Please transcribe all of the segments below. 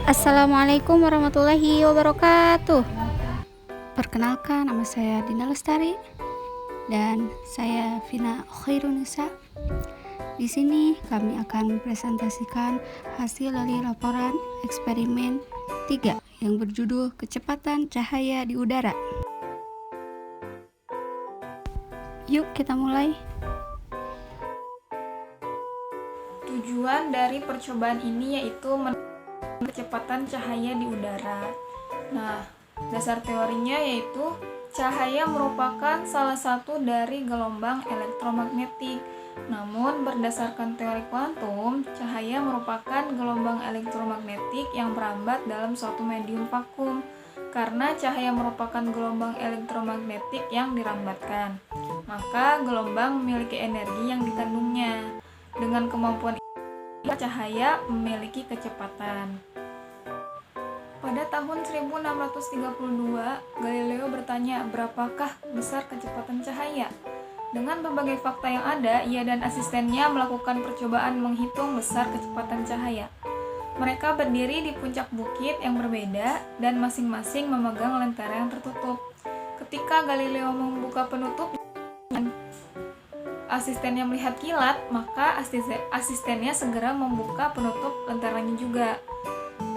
Assalamualaikum warahmatullahi wabarakatuh. Perkenalkan, nama saya Dina Lestari dan saya Vina Khairunisa. Di sini kami akan presentasikan hasil dari laporan eksperimen 3 yang berjudul kecepatan cahaya di udara. Yuk kita mulai. Tujuan dari percobaan ini yaitu kecepatan cahaya di udara. Nah, dasar teorinya yaitu cahaya merupakan salah satu dari gelombang elektromagnetik. Namun, berdasarkan teori kuantum, cahaya merupakan gelombang elektromagnetik yang merambat dalam suatu medium vakum. Karena cahaya merupakan gelombang elektromagnetik yang dirambatkan, maka gelombang memiliki energi yang dikandungnya. Dengan kemampuan ini, cahaya memiliki kecepatan. Pada tahun 1632, Galileo bertanya berapakah besar kecepatan cahaya. Dengan berbagai fakta yang ada, ia dan asistennya melakukan percobaan menghitung besar kecepatan cahaya. Mereka berdiri di puncak bukit yang berbeda dan masing-masing memegang lentera yang tertutup. Ketika Galileo membuka penutup dan asistennya melihat kilat, maka asistennya segera membuka penutup lenteranya juga.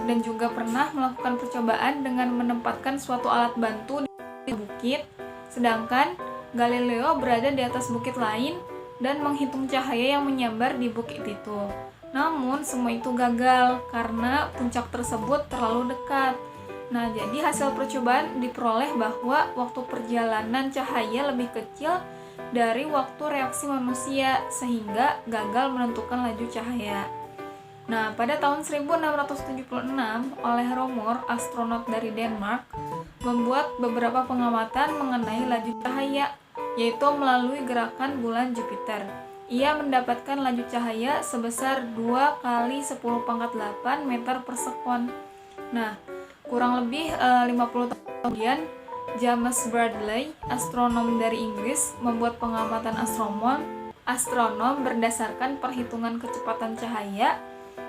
Dan juga pernah melakukan percobaan dengan menempatkan suatu alat bantu di bukit, sedangkan Galileo berada di atas bukit lain dan menghitung cahaya yang menyambar di bukit itu. Namun semua itu gagal karena puncak tersebut terlalu dekat. Nah, jadi hasil percobaan diperoleh bahwa waktu perjalanan cahaya lebih kecil dari waktu reaksi manusia sehingga gagal menentukan laju cahaya. Nah, pada tahun 1676, oleh Romer, astronot dari Denmark, membuat beberapa pengamatan mengenai laju cahaya, yaitu melalui gerakan bulan Jupiter. Ia mendapatkan laju cahaya sebesar 2 kali 10⁸ meter per sekon. Nah, kurang lebih 50 tahun kemudian, James Bradley, astronom dari Inggris, membuat pengamatan astronom berdasarkan perhitungan kecepatan cahaya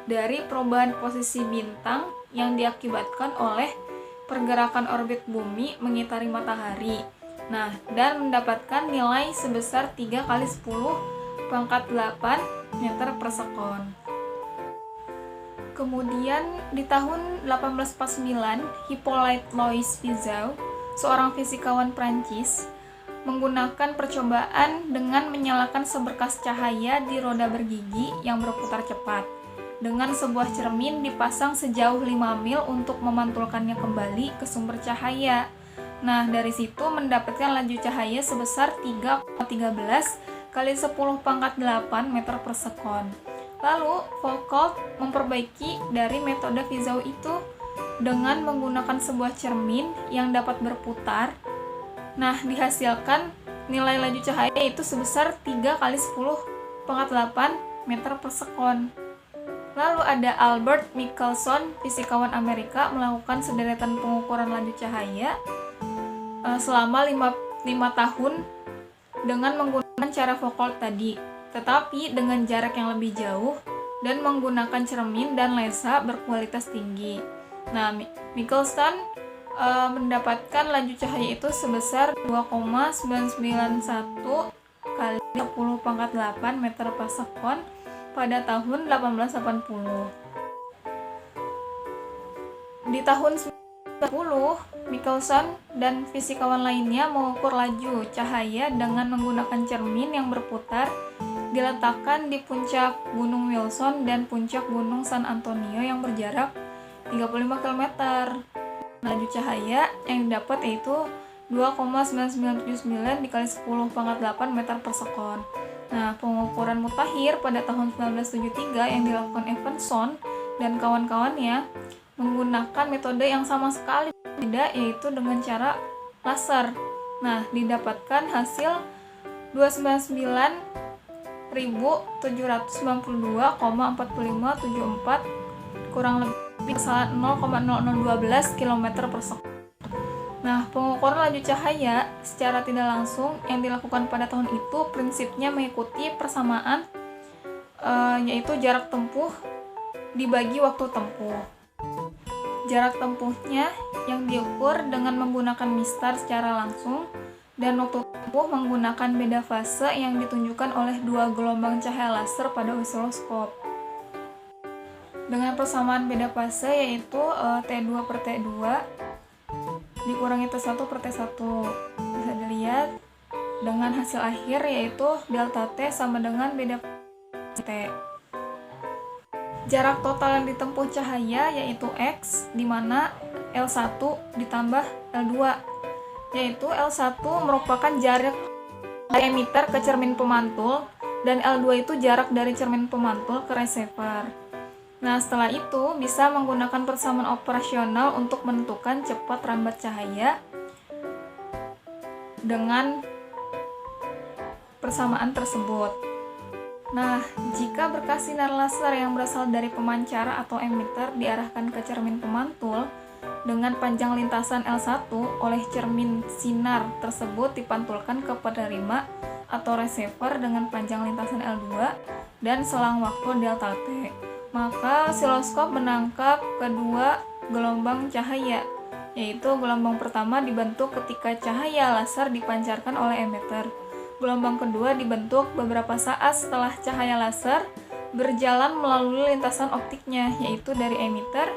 dari perubahan posisi bintang yang diakibatkan oleh pergerakan orbit bumi mengitari matahari. Nah, dan mendapatkan nilai sebesar 3 kali 10⁸ meter per sekon. Kemudian di tahun 1849, Hippolyte Louis Fizeau, seorang fisikawan Prancis, menggunakan percobaan dengan menyalakan seberkas cahaya di roda bergigi yang berputar cepat. Dengan sebuah cermin dipasang sejauh 5 mil untuk memantulkannya kembali ke sumber cahaya. Nah, dari situ mendapatkan laju cahaya sebesar 3,13 kali 10⁸ meter per sekon. Lalu, Foucault memperbaiki dari metode Fizeau itu dengan menggunakan sebuah cermin yang dapat berputar. Nah, dihasilkan nilai laju cahaya itu sebesar 3 kali 10⁸ meter per sekon. Lalu ada Albert Michelson, fisikawan Amerika, melakukan sederetan pengukuran laju cahaya selama 5 tahun dengan menggunakan cara Foucault tadi, tetapi dengan jarak yang lebih jauh dan menggunakan cermin dan lensa berkualitas tinggi. Nah, Michelson mendapatkan laju cahaya itu sebesar 2,991 kali 10⁸ meter per sekon pada tahun 1880. Di tahun 1990, Michelson dan fisikawan lainnya mengukur laju cahaya dengan menggunakan cermin yang berputar diletakkan di puncak Gunung Wilson dan puncak Gunung San Antonio yang berjarak 35 km. Laju cahaya yang didapat yaitu 2,9979 dikali 10⁸ meter per sekon. Nah, pengukuran mutakhir pada tahun 1973 yang dilakukan Evanson dan kawan-kawannya menggunakan metode yang sama sekali berbeda, yaitu dengan cara laser. Nah, didapatkan hasil 299.792,4574 kurang lebih 0,0012 km per sekon. Nah, pengukuran laju cahaya secara tidak langsung yang dilakukan pada tahun itu prinsipnya mengikuti persamaan, yaitu jarak tempuh dibagi waktu tempuh. jarak tempuhnya yang diukur dengan menggunakan mistar secara langsung, dan waktu tempuh menggunakan beda fase yang ditunjukkan oleh dua gelombang cahaya laser pada osiloskop. Dengan persamaan beda fase yaitu T2 per T2 dikurangi T1 per T1. Bisa dilihat dengan hasil akhir yaitu delta T sama dengan beda T. Jarak total yang ditempuh cahaya yaitu X, di mana L1 ditambah L2, yaitu L1 merupakan jarak dari emitter ke cermin pemantul, dan L2 itu jarak dari cermin pemantul ke receiver. Nah, setelah itu bisa menggunakan persamaan operasional untuk menentukan cepat rambat cahaya dengan persamaan tersebut. Nah, jika berkas sinar laser yang berasal dari pemancar atau emitter diarahkan ke cermin pemantul dengan panjang lintasan L1 oleh cermin sinar tersebut dipantulkan ke penerima atau receiver dengan panjang lintasan L2 dan selang waktu delta T, maka osiloskop menangkap kedua gelombang cahaya, yaitu gelombang pertama dibentuk ketika cahaya laser dipancarkan oleh emitter. Gelombang kedua dibentuk beberapa saat setelah cahaya laser berjalan melalui lintasan optiknya, yaitu dari emitter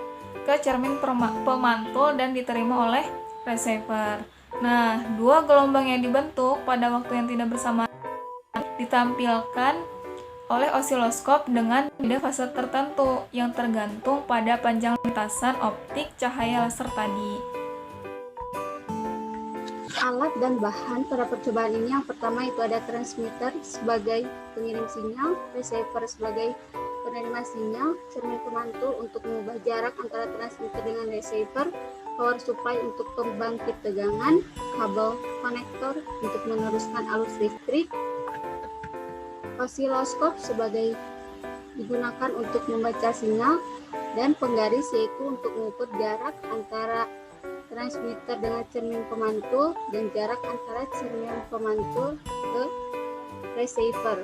ke cermin pemantul dan diterima oleh receiver. Nah, dua gelombang yang dibentuk pada waktu yang tidak bersamaan ditampilkan oleh osiloskop dengan beda fase tertentu yang tergantung pada panjang lintasan optik cahaya laser tadi. Alat dan bahan pada percobaan ini yang pertama itu ada transmitter sebagai pengirim sinyal, receiver sebagai penerima sinyal, cermin pemantul untuk mengubah jarak antara transmitter dengan receiver, power supply untuk pembangkit tegangan, kabel konektor untuk meneruskan arus listrik, osiloskop sebagai digunakan untuk membaca sinyal, dan penggaris yaitu untuk mengukur jarak antara transmitter dengan cermin pemantul dan jarak antara cermin pemantul ke receiver.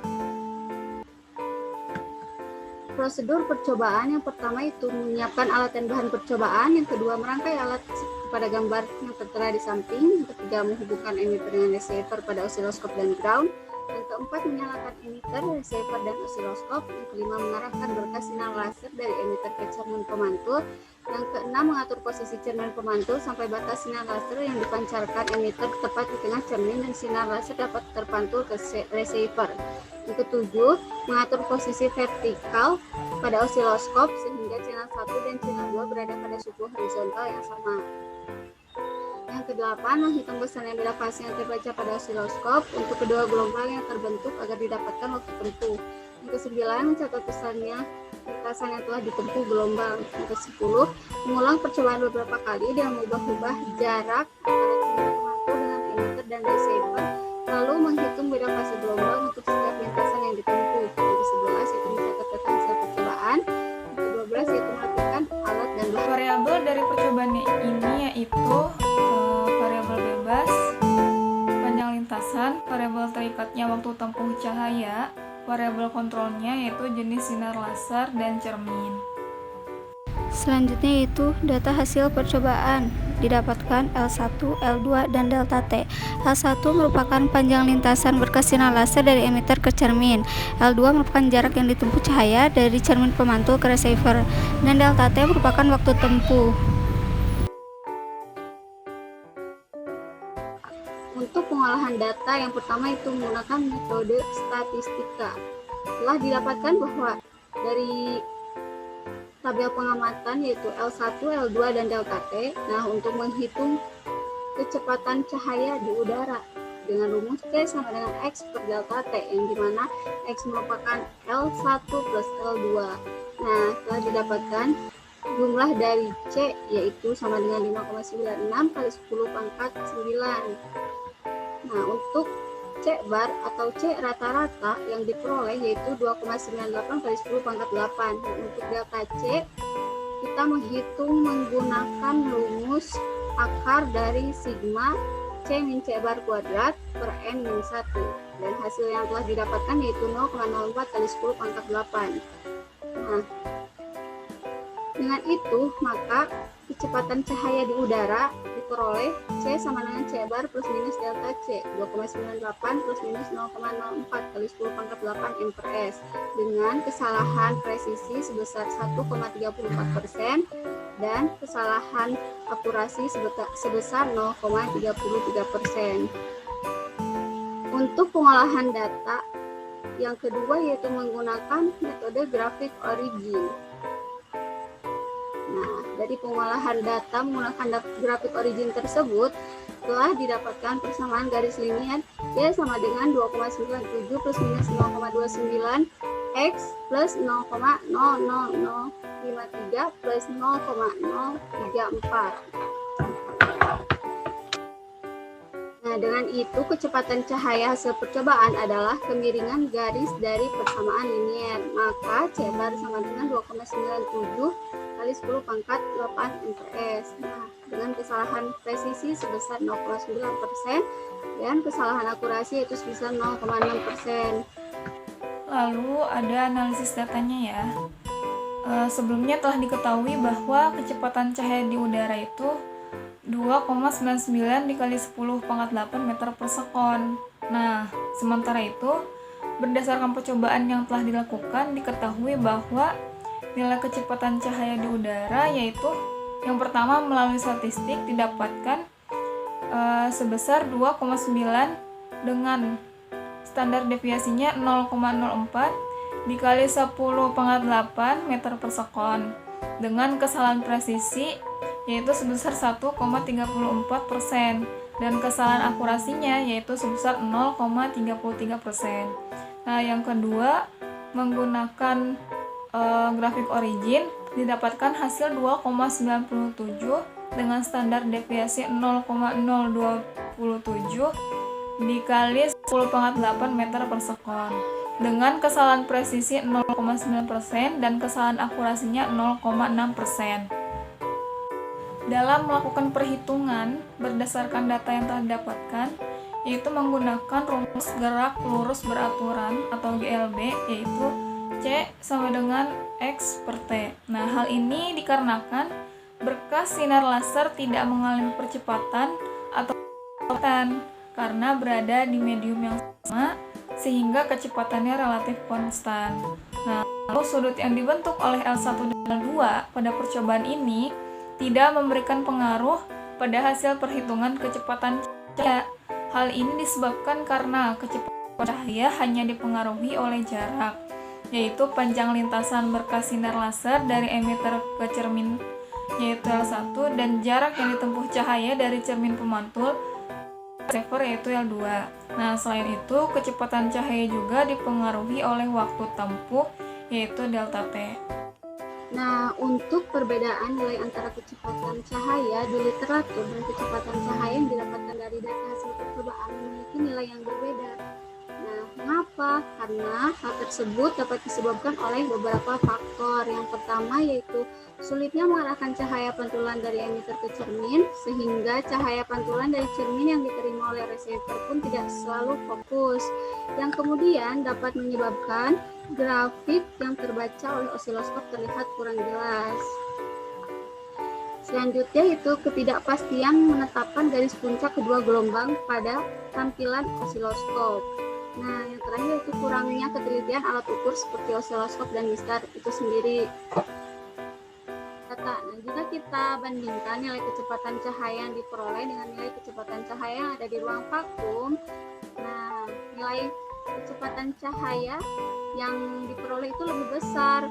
Prosedur percobaan yang pertama itu menyiapkan alat dan bahan percobaan, yang kedua merangkai alat pada gambar yang tertera di samping, yang ketiga menghubungkan emitter dengan receiver pada osiloskop dan ground, yang keempat menyalakan emitter, receiver, dan osiloskop, yang kelima mengarahkan berkas sinar laser dari emitter ke cermin pemantul, yang keenam mengatur posisi cermin pemantul sampai batas sinar laser yang dipancarkan emitter tepat di tengah cermin dan sinar laser dapat terpantul ke receiver. Yang ketujuh mengatur posisi vertikal pada osiloskop sehingga channel 1 dan channel 2 berada pada suku horizontal yang sama. Yang kedelapan menghitung besaran beda fase yang terbaca pada osiloskop untuk kedua gelombang yang terbentuk agar didapatkan waktu tempuh. Yang kesembilan mencatat besarnya lintasan yang telah ditempuh gelombang. Yang ke-10 mengulang percobaan beberapa kali dengan mengubah-ubah jarak antara cermin pemantul dengan emitter dan receiver, lalu menghitung beda fase gelombang untuk setiap lintasan yang ditempuh. Yang ke-11 yaitu mencatat data hasil percobaan. Yang ke-12 yaitu melakukan alat dan bahan. Variabel dari percobaan ini yaitu variabel bebas, panjang lintasan, variabel terikatnya waktu tempuh cahaya, variabel kontrolnya yaitu jenis sinar laser dan cermin. Selanjutnya yaitu data hasil percobaan didapatkan L1, L2, dan delta T. L1 merupakan panjang lintasan berkas sinar laser dari emitter ke cermin. L2 merupakan jarak yang ditempuh cahaya dari cermin pemantul ke receiver, dan delta T merupakan waktu tempuh. Untuk pengolahan data yang pertama itu menggunakan metode statistika. Telah didapatkan bahwa dari tabel pengamatan yaitu L1, L2, dan delta T. Nah, untuk menghitung kecepatan cahaya di udara dengan rumus T sama dengan X per delta T, yang dimana X merupakan L1 plus L2. Nah, telah didapatkan jumlah dari C yaitu sama dengan 5,96 kali 10 pangkat 9. Nah, untuk C bar atau C rata-rata yang diperoleh yaitu 2,98 kali 10 pangkat 8. Nah, untuk delta C kita menghitung menggunakan rumus akar dari sigma C min C bar kuadrat per N min 1, dan hasil yang telah didapatkan yaitu 0,04 kali 10 pangkat 8. Nah, dengan itu maka kecepatan cahaya di udara diperoleh C sama dengan C bar plus minus delta C 2,98 plus minus 0,04 kali 10 pangkat 8 M per S dengan kesalahan presisi sebesar 1,34% dan kesalahan akurasi sebesar 0,33%. Untuk pengolahan data yang kedua yaitu menggunakan metode grafik origin. Nah, dari pengolahan data menggunakan grafik origin tersebut telah didapatkan persamaan garis linier Y sama dengan 2,97 plus minus 0,29 X plus 0,00053 plus 0,034. Nah, dengan itu kecepatan cahaya hasil percobaan adalah kemiringan garis dari persamaan linier. Maka C bar sama dengan 2,97 kali 10 pangkat 8 M per S. Nah, dengan kesalahan presisi sebesar 0,9% dan kesalahan akurasi itu sebesar 0,6%. Lalu ada analisis datanya ya. Sebelumnya telah diketahui bahwa kecepatan cahaya di udara itu 2,99 dikali 10 pangkat 8 meter per sekon. Nah, sementara itu, berdasarkan percobaan yang telah dilakukan, diketahui bahwa nilai kecepatan cahaya di udara yaitu yang pertama melalui statistik didapatkan sebesar 2,9 dengan standar deviasinya 0,04 dikali 10 pangkat 8 meter per sekon dengan kesalahan presisi yaitu sebesar 1,34% dan kesalahan akurasinya yaitu sebesar 0,33%. Nah, yang kedua menggunakan grafik origin didapatkan hasil 2,97 dengan standar deviasi 0,027 dikali 10 pangkat 8 meter per sekon dengan kesalahan presisi 0,9% dan kesalahan akurasinya 0,6%. Dalam melakukan perhitungan berdasarkan data yang telah didapatkan, yaitu menggunakan rumus gerak lurus beraturan atau GLB, yaitu C sama dengan X per T. Nah, hal ini dikarenakan berkas sinar laser tidak mengalami percepatan atau kecepatan karena berada di medium yang sama, sehingga kecepatannya relatif konstan. Nah, lalu sudut yang dibentuk oleh L1 dan L2 pada percobaan ini tidak memberikan pengaruh pada hasil perhitungan kecepatan cahaya. Hal ini disebabkan karena kecepatan cahaya hanya dipengaruhi oleh jarak, yaitu panjang lintasan berkas sinar laser dari emitter ke cermin yaitu L1 dan jarak yang ditempuh cahaya dari cermin pemantul receiver yaitu L2. Nah, selain itu kecepatan cahaya juga dipengaruhi oleh waktu tempuh yaitu delta T. Nah, untuk perbedaan nilai antara kecepatan cahaya di literatur dan kecepatan cahaya yang didapatkan dari data hasil percobaan memiliki nilai yang berbeda. Nah, mengapa? Karena hal tersebut dapat disebabkan oleh beberapa faktor. Yang pertama yaitu sulitnya mengarahkan cahaya pantulan dari emitter ke cermin, sehingga cahaya pantulan dari cermin yang diterima oleh receiver pun tidak selalu fokus. Yang kemudian dapat menyebabkan grafik yang terbaca oleh osiloskop terlihat kurang jelas. Selanjutnya itu ketidakpastian menetapkan garis puncak kedua gelombang pada tampilan osiloskop. Nah, yang terakhir itu kurangnya ketelitian alat ukur seperti osiloskop dan mistar itu sendiri. Nah, jika kita bandingkan nilai kecepatan cahaya yang diperoleh dengan nilai kecepatan cahaya yang ada di ruang vakum, nah, nilai kecepatan cahaya yang diperoleh itu lebih besar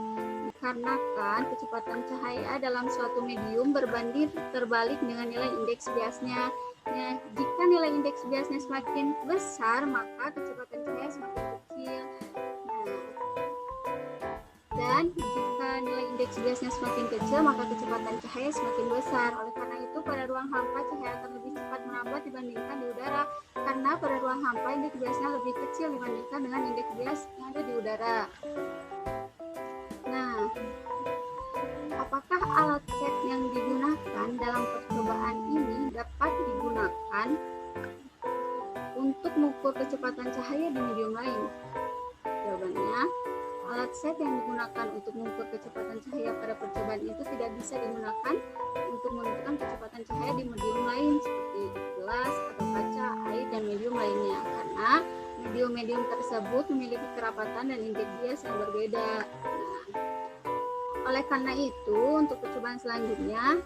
dikarenakan kecepatan cahaya dalam suatu medium berbanding terbalik dengan nilai indeks biasnya. Nah, jika nilai indeks biasnya semakin besar, maka kecepatan cahaya semakin kecil. Nah, dan jika nilai indeks biasnya semakin kecil, maka kecepatan cahaya semakin besar. Oleh karena itu, pada ruang hampa cahaya akan lebih cepat merambat dibandingkan di udara, karena pada ruang hampa indeks biasnya lebih kecil dibandingkan dengan indeks bias yang ada di udara. Nah, apakah alat set yang digunakan dalam percobaan ini dapat digunakan untuk mengukur kecepatan cahaya di medium lain? Jawabannya, alat set yang digunakan untuk mengukur kecepatan cahaya pada percobaan itu tidak bisa digunakan untuk menentukan kecepatan cahaya di medium lain seperti gelas atau kaca, air, dan medium lainnya, karena medium-medium tersebut memiliki kerapatan dan indeks bias yang berbeda. Oleh karena itu, untuk percobaan selanjutnya,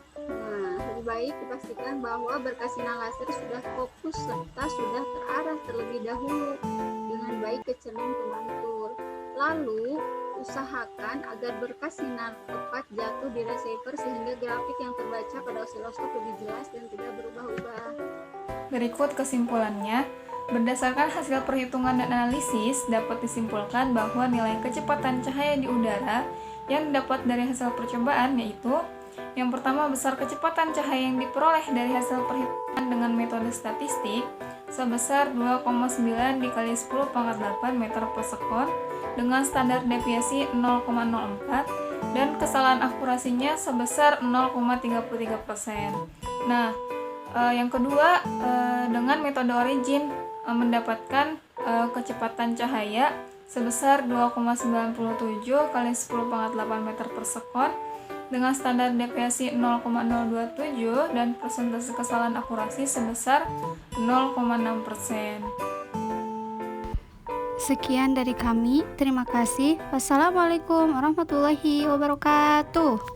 lebih baik dipastikan bahwa berkas sinar laser sudah fokus serta sudah terarah terlebih dahulu dengan baik ke cermin pemantul. Lalu, usahakan agar berkas sinar tepat jatuh di receiver sehingga grafik yang terbaca pada osiloskop lebih jelas dan tidak berubah-ubah. Berikut kesimpulannya. Berdasarkan hasil perhitungan dan analisis, dapat disimpulkan bahwa nilai kecepatan cahaya di udara yang didapat dari hasil percobaan yaitu yang pertama, besar kecepatan cahaya yang diperoleh dari hasil perhitungan dengan metode statistik sebesar 2,9 dikali 10 pangkat 8 meter per sekon dengan standar deviasi 0,04 dan kesalahan akurasinya sebesar 0,33%. Nah, yang kedua, dengan metode origin mendapatkan kecepatan cahaya sebesar 2,97 kali 10 pangkat 8 meter per sekon dengan standar deviasi 0,027 dan persentase kesalahan akurasi sebesar 0,6%. Sekian dari kami, terima kasih. Wassalamualaikum warahmatullahi wabarakatuh.